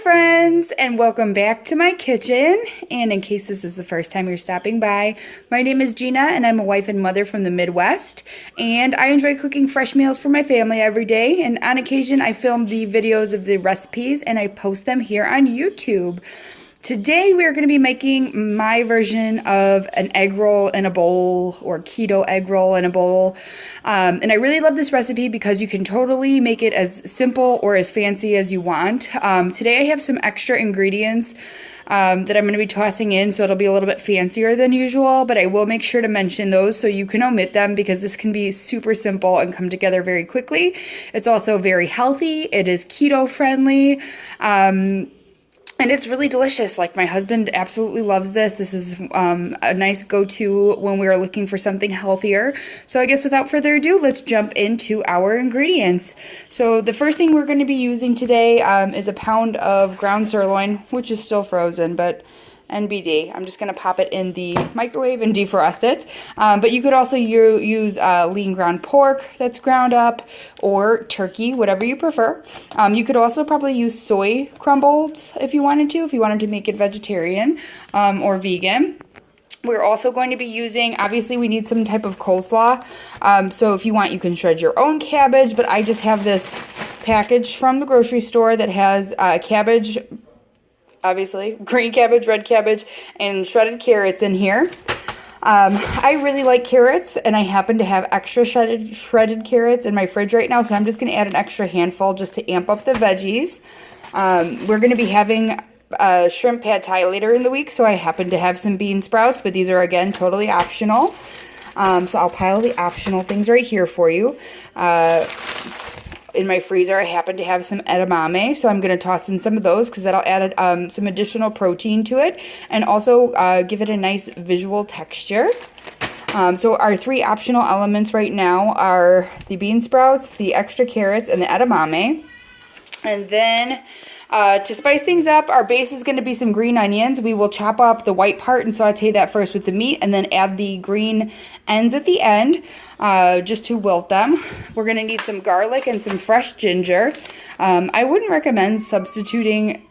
friends, and welcome back to my kitchen. And in case this is the first time you're stopping by, my name is Gina and I'm a wife and mother from the Midwest, and I enjoy cooking fresh meals for my family every day, and on occasion I film the videos of the recipes and I post them here on YouTube. Today we are going to be making my version of an egg roll in a bowl, or keto egg roll in a bowl. And I really love this recipe because you can totally make it as simple or as fancy as you want. Today I have some extra ingredients that I'm going to be tossing in, so it'll be a little bit fancier than usual, but I will make sure to mention those so you can omit them because this can be super simple and come together very quickly. It's also very healthy. It is keto friendly. And it's really delicious. Like, my husband absolutely loves this. This is a nice go-to when we are looking for something healthier. So I guess without further ado, let's jump into our ingredients. So the first thing we're going to be using today is a pound of ground sirloin, which is still frozen, but NBD. I'm just going to pop it in the microwave and defrost it. But you could also use lean ground pork that's ground up, or turkey, whatever you prefer. You could also probably use soy crumbles if you wanted to make it vegetarian or vegan. We're also going to be using, obviously we need some type of coleslaw. So if you want, you can shred your own cabbage, but I just have this package from the grocery store that has cabbage, obviously, green cabbage, red cabbage, and shredded carrots in here. I really like carrots, and I happen to have extra shredded carrots in my fridge right now, so I'm just going to add an extra handful just to amp up the veggies. We're going to be having shrimp pad thai later in the week, so I happen to have some bean sprouts, but these are, again, totally optional. So I'll pile the optional things right here for you. In my freezer, I happen to have some edamame, so I'm going to toss in some of those because that'll add some additional protein to it and also give it a nice visual texture. So our three optional elements right now are the bean sprouts, the extra carrots, and the edamame. And then to spice things up, our base is going to be some green onions. We will chop up the white part and saute that first with the meat, and then add the green ends at the end just to wilt them. We're going to need some garlic and some fresh ginger. I wouldn't recommend substituting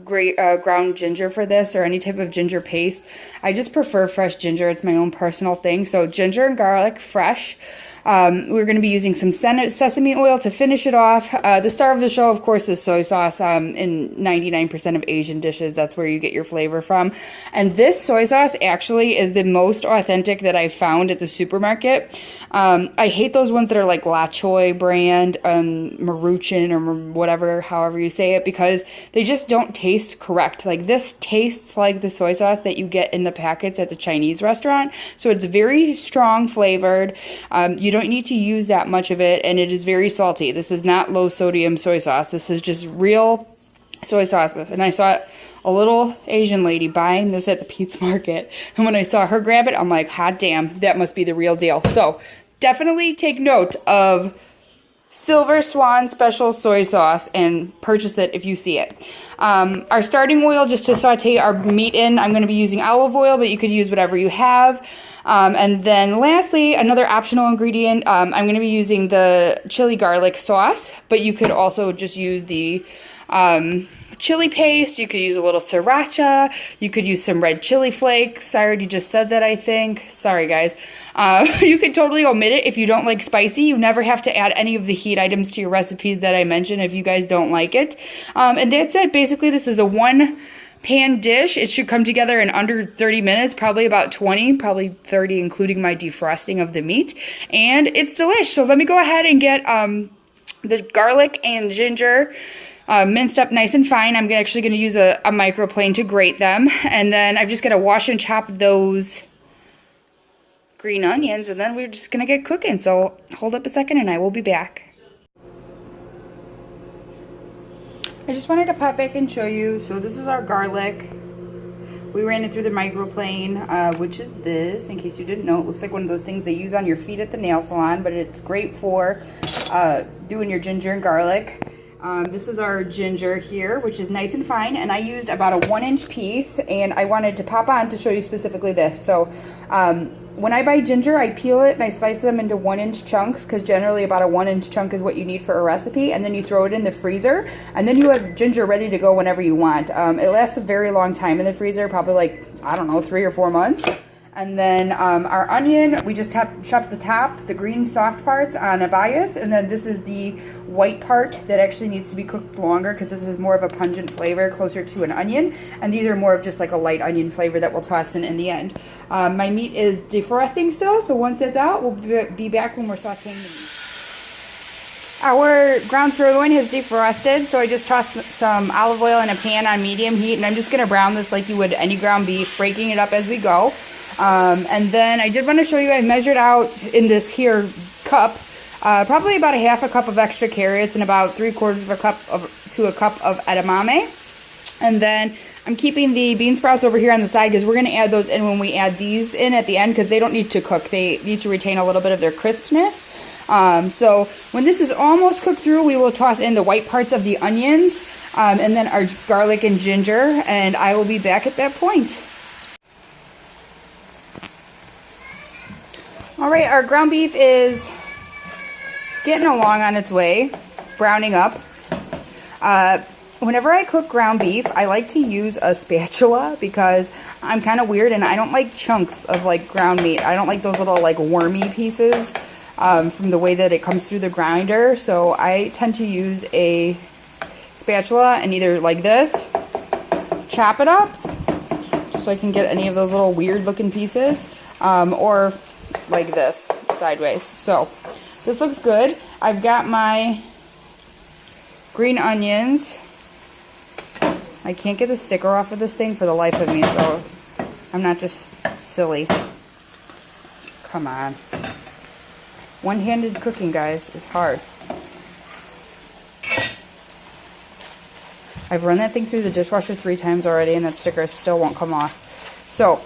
ground ginger for this or any type of ginger paste. I just prefer fresh ginger. It's my own personal thing. So ginger and garlic, fresh. We're going to be using some sesame oil to finish it off. The star of the show, of course, is soy sauce. In 99% of Asian dishes, that's where you get your flavor from. And this soy sauce actually is the most authentic that I've found at the supermarket. I hate those ones that are like La Choy brand, Maruchan, or whatever, however you say it, because they just don't taste correct. Like, this tastes like the soy sauce that you get in the packets at the Chinese restaurant. So it's very strong flavored. You don't need to use that much of it, and it is very salty. This is not low sodium soy sauce. This is just real soy sauce. And I saw a little Asian lady buying this at the Pete's Market, and when I saw her grab it, I'm like, hot damn, that must be the real deal. So definitely take note of Silver Swan Special Soy Sauce and purchase it if you see it. Our starting oil, just to saute our meat in, I'm going to be using olive oil, but you could use whatever you have. And then lastly, another optional ingredient, I'm going to be using the chili garlic sauce, but you could also just use the chili paste. You could use a little sriracha. You could use some red chili flakes. I already just said that, I think. Sorry, guys. You could totally omit it if you don't like spicy. You never have to add any of the heat items to your recipes that I mentioned if you guys don't like it. And that's it. Basically, this is a one-pan dish. It should come together in under 30 minutes, probably about 20, probably 30, including my defrosting of the meat. And it's delish. So let me go ahead and get the garlic and ginger minced up nice and fine. I'm actually going to use a microplane to grate them. And then I've just got to wash and chop those green onions, and then we're just going to get cooking. So hold up a second and I will be back. I just wanted to pop back and show you. So this is our garlic. We ran it through the microplane, which is this, in case you didn't know. It looks like one of those things they use on your feet at the nail salon, but it's great for doing your ginger and garlic. This is our ginger here, which is nice and fine, and I used about a 1-inch piece, and I wanted to pop on to show you specifically this. So when I buy ginger, I peel it and I slice them into 1-inch chunks, because generally about a 1-inch chunk is what you need for a recipe, and then you throw it in the freezer, and then you have ginger ready to go whenever you want. It lasts a very long time in the freezer, probably like, I don't know, 3 or 4 months. And then our onion, we just chop the top, the green soft parts on a bias, and then this is the white part that actually needs to be cooked longer, because this is more of a pungent flavor, closer to an onion, and these are more of just like a light onion flavor that we'll toss in the end. My meat is defrosting still, so once it's out, we'll be back when we're sauteing the meat. Our ground sirloin has defrosted, so I just tossed some olive oil in a pan on medium heat, and I'm just going to brown this like you would any ground beef, breaking it up as we go. And then I did want to show you, I measured out in this here cup, probably about a half a cup of extra carrots and about 3/4 of a cup to a cup of edamame. And then I'm keeping the bean sprouts over here on the side, because we're going to add those in when we add these in at the end, because they don't need to cook. They need to retain a little bit of their crispness. So when this is almost cooked through, we will toss in the white parts of the onions, and then our garlic and ginger, and I will be back at that point. Alright, our ground beef is getting along on its way, browning up. Whenever I cook ground beef, I like to use a spatula, because I'm kind of weird and I don't like chunks of like ground meat. I don't like those little like wormy pieces from the way that it comes through the grinder. So I tend to use a spatula and either like this, chop it up, just so I can get any of those little weird looking pieces, or like this, sideways. So this looks good. I've got my green onions. I can't get the sticker off of this thing for the life of me, so I'm not just silly. Come on. One-handed cooking, guys, is hard. I've run that thing through the dishwasher 3 times already, and that sticker still won't come off. So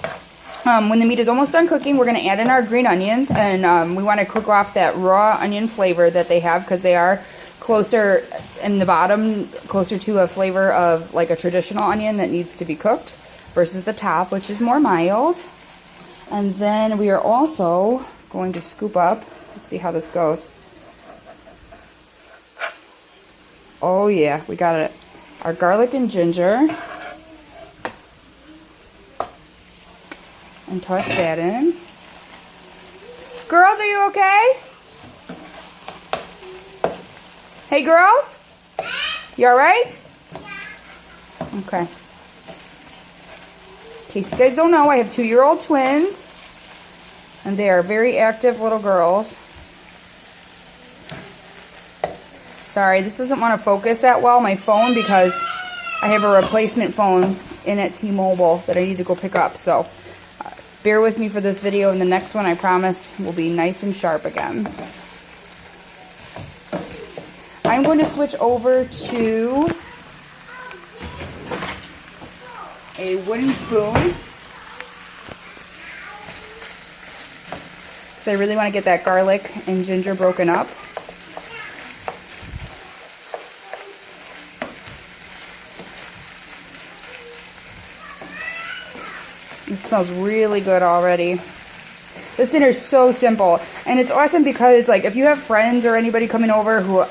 when the meat is almost done cooking, we're going to add in our green onions, and we want to cook off that raw onion flavor that they have, because they are closer in the bottom, closer to a flavor of like a traditional onion that needs to be cooked, versus the top, which is more mild. And then we are also going to scoop up, let's see how this goes. Oh yeah, we got it. Our garlic and ginger. And toss that in. Girls, are you okay? Hey, girls? You alright? Okay. In case you guys don't know, I have 2-year-old twins, and they are very active little girls. Sorry, this doesn't want to focus that well, my phone, because I have a replacement phone in at T-Mobile that I need to go pick up, so bear with me for this video, and the next one, I promise, will be nice and sharp again. I'm going to switch over to a wooden spoon, because I really want to get that garlic and ginger broken up. It smells really good already. This dinner is so simple, and it's awesome because, like, if you have friends or anybody coming over who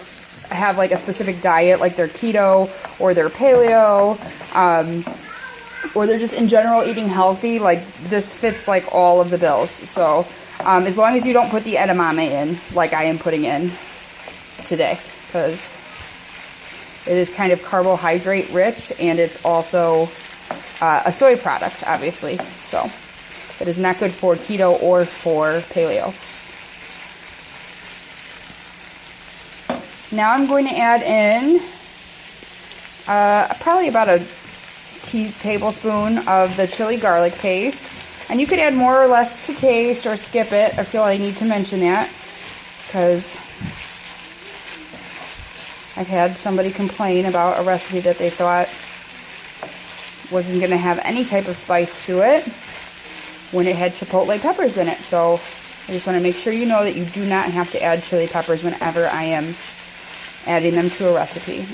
have like a specific diet, like they're keto or they're paleo, or they're just in general eating healthy, like this fits like all of the bills. So as long as you don't put the edamame in, like I am putting in today, because it is kind of carbohydrate rich, and it's also a soy product, obviously, so it is not good for keto or for paleo. Now I'm going to add in probably about a tablespoon of the chili garlic paste, and you could add more or less to taste or skip it. I feel I need to mention that because I've had somebody complain about a recipe that they thought wasn't going to have any type of spice to it when it had chipotle peppers in it. So I just want to make sure you know that you do not have to add chili peppers whenever I am adding them to a recipe.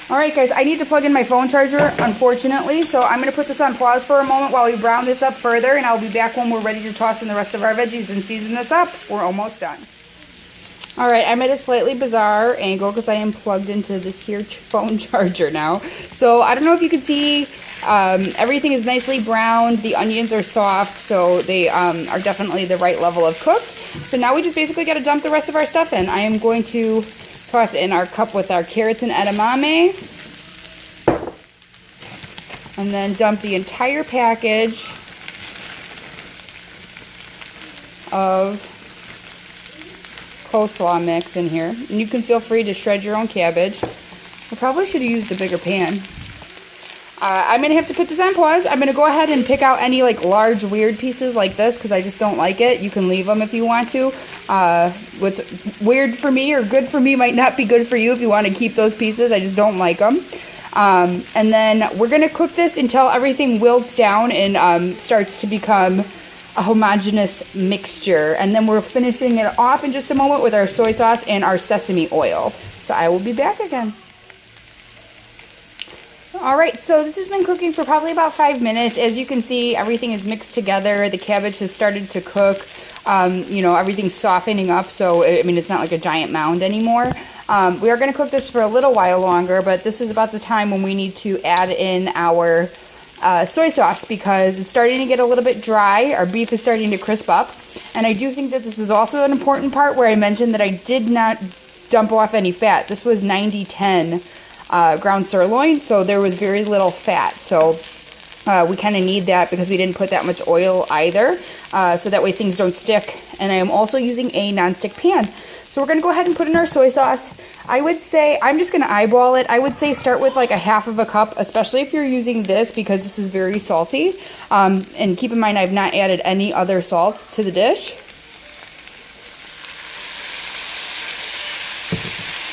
Alright guys, I need to plug in my phone charger, unfortunately, so I'm going to put this on pause for a moment while we brown this up further, and I'll be back when we're ready to toss in the rest of our veggies and season this up. We're almost done. Alright, I'm at a slightly bizarre angle because I am plugged into this here phone charger now. So I don't know if you can see, everything is nicely browned, the onions are soft, so they are definitely the right level of cooked. So now we just basically got to dump the rest of our stuff in. I am going to toss in our cup with our carrots and edamame, and then dump the entire package of coleslaw mix in here. And you can feel free to shred your own cabbage. I probably should have used a bigger pan. I'm going to have to put this on pause. I'm going to go ahead and pick out any like large weird pieces like this because I just don't like it. You can leave them if you want to. What's weird for me or good for me might not be good for you if you want to keep those pieces. I just don't like them. And then we're going to cook this until everything wilts down and starts to become a homogeneous mixture. And then we're finishing it off in just a moment with our soy sauce and our sesame oil. So I will be back again. Alright, so this has been cooking for probably about 5 minutes. As you can see, everything is mixed together. The cabbage has started to cook. You know, everything's softening up, so I mean, it's not like a giant mound anymore. We are going to cook this for a little while longer, but this is about the time when we need to add in our soy sauce because it's starting to get a little bit dry. Our beef is starting to crisp up. And I do think that this is also an important part where I mentioned that I did not dump off any fat. This was 90-10 ground sirloin, so there was very little fat. So we kind of need that because we didn't put that much oil either, so that way things don't stick. And I am also using a nonstick pan. So we're going to go ahead and put in our soy sauce. I would say, I'm just going to eyeball it. I would say start with like a half of a cup, especially if you're using this because this is very salty. And keep in mind, I've not added any other salt to the dish.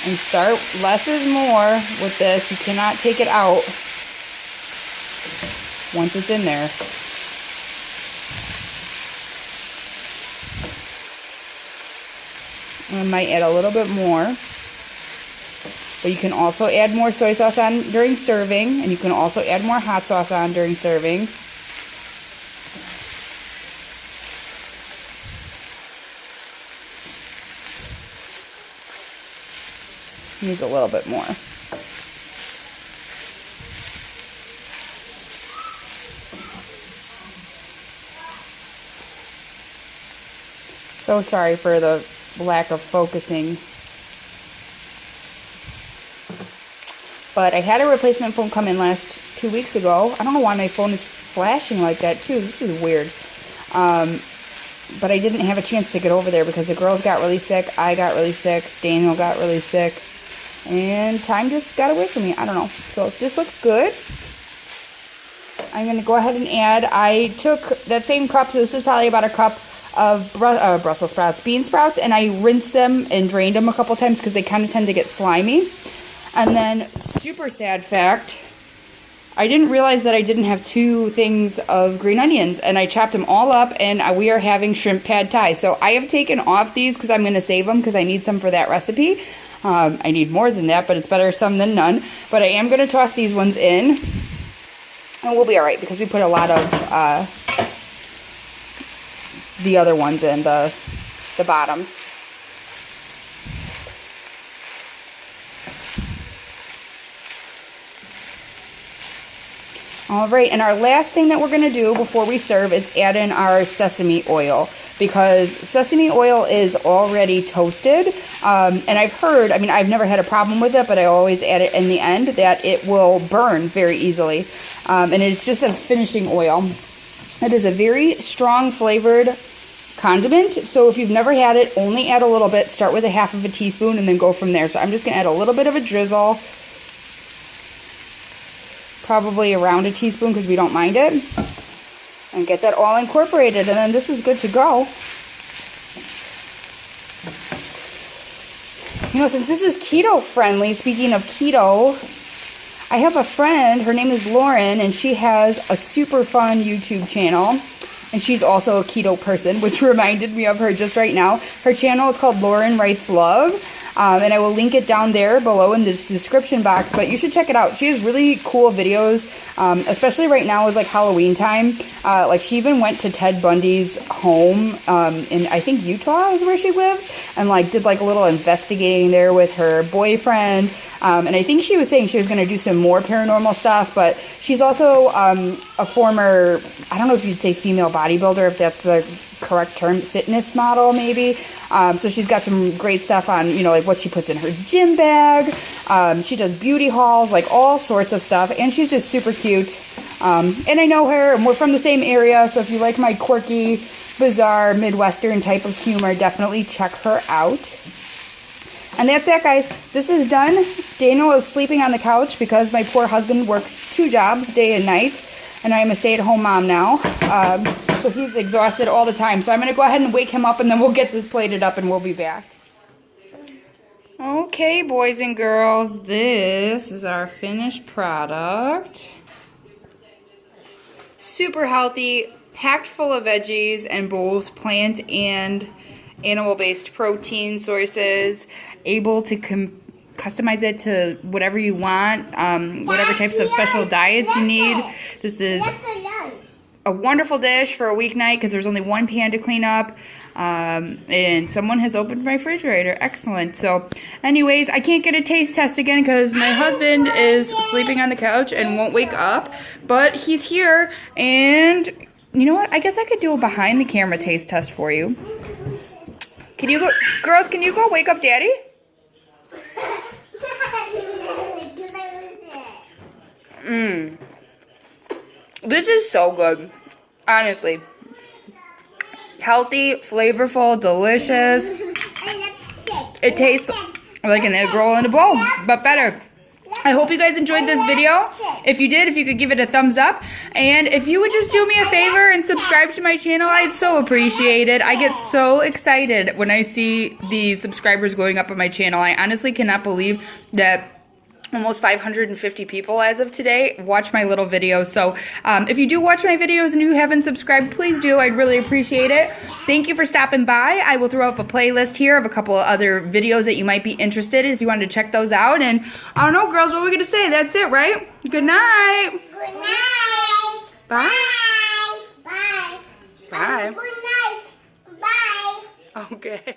And start, less is more with this. You cannot take it out once it's in there. I might add a little bit more. But you can also add more soy sauce on during serving, and you can also add more hot sauce on during serving. Needs a little bit more. So sorry for the lack of focusing. But I had a replacement phone come in last 2 weeks ago. I don't know why my phone is flashing like that too. This is weird. But I didn't have a chance to get over there because the girls got really sick. I got really sick. Daniel got really sick. And time just got away from me. I don't know. So this looks good. I'm going to go ahead and add. I took that same cup. So this is probably about a cup of Brussels sprouts, bean sprouts. And I rinsed them and drained them a couple times because they kind of tend to get slimy. And then, super sad fact, I didn't realize that I didn't have 2 things of green onions. And I chopped them all up and we are having shrimp pad thai. So I have taken off these because I'm going to save them because I need some for that recipe. I need more than that, but it's better some than none. But I am going to toss these ones in. And we'll be alright because we put a lot of the other ones in, the bottoms. Alright, and our last thing that we're going to do before we serve is add in our sesame oil. Because sesame oil is already toasted. And I've heard, I mean, I've never had a problem with it, but I always add it in the end, that it will burn very easily. And it's just a finishing oil. It is a very strong flavored condiment. So if you've never had it, only add a little bit. Start with a half of a teaspoon and then go from there. So I'm just going to add a little bit of a drizzle. Probably around a teaspoon because we don't mind it. And get that all incorporated, and then this is good to go. You know, since this is keto friendly, speaking of keto, I have a friend, her name is Lauren, and she has a super fun YouTube channel. And she's also a keto person, which reminded me of her just right now. Her channel is called Lauren Writes Love. and I will link it down there below in the description box, but you should check it out. She has really cool videos, especially right now is like Halloween time. Like she even went to Ted Bundy's home in, I think, Utah is where she lives, and like did like a little investigating there with her boyfriend. And I think she was saying she was going to do some more paranormal stuff, but she's also a former, I don't know if you'd say female bodybuilder, if that's the correct term, fitness model maybe. So she's got some great stuff on, you know, like what she puts in her gym bag. She does beauty hauls, like all sorts of stuff, and she's just super cute. And I know her, and we're from the same area, so if you like my quirky, bizarre, Midwestern type of humor, definitely check her out. And that's that, guys. This is done. Daniel is sleeping on the couch because my poor husband works 2 jobs, day and night, and I am a stay-at-home mom now. So he's exhausted all the time. So I'm going to go ahead and wake him up, and then we'll get this plated up, and we'll be back. Okay, boys and girls, this is our finished product. Super healthy, packed full of veggies and both plant and animal-based protein sources, able to customize it to whatever you want, whatever types of special diets you need. This is a wonderful dish for a weeknight because there's only 1 pan to clean up, and someone has opened my refrigerator. Excellent. So anyways, I can't get a taste test again because my husband is sleeping on the couch and won't wake up, but he's here, and you know what, I guess I could do a behind the camera taste test for you. Can you go, girls, can you go wake up Daddy? This is so good. Honestly. Healthy, flavorful, delicious. It tastes like an egg roll in a bowl, but better. I hope you guys enjoyed this video. If you did, if you could give it a thumbs up. And if you would just do me a favor and subscribe to my channel, I'd so appreciate it. I get so excited when I see the subscribers going up on my channel. I honestly cannot believe that almost 550 people as of today watch my little videos. So if you do watch my videos and you haven't subscribed, please do. I'd really appreciate it. Thank you for stopping by. I will throw up a playlist here of a couple of other videos that you might be interested in if you wanted to check those out. And I don't know, girls, what are we going to say? That's it, right? Good night. Good night. Bye. Bye. Bye. Good night. Bye. Okay.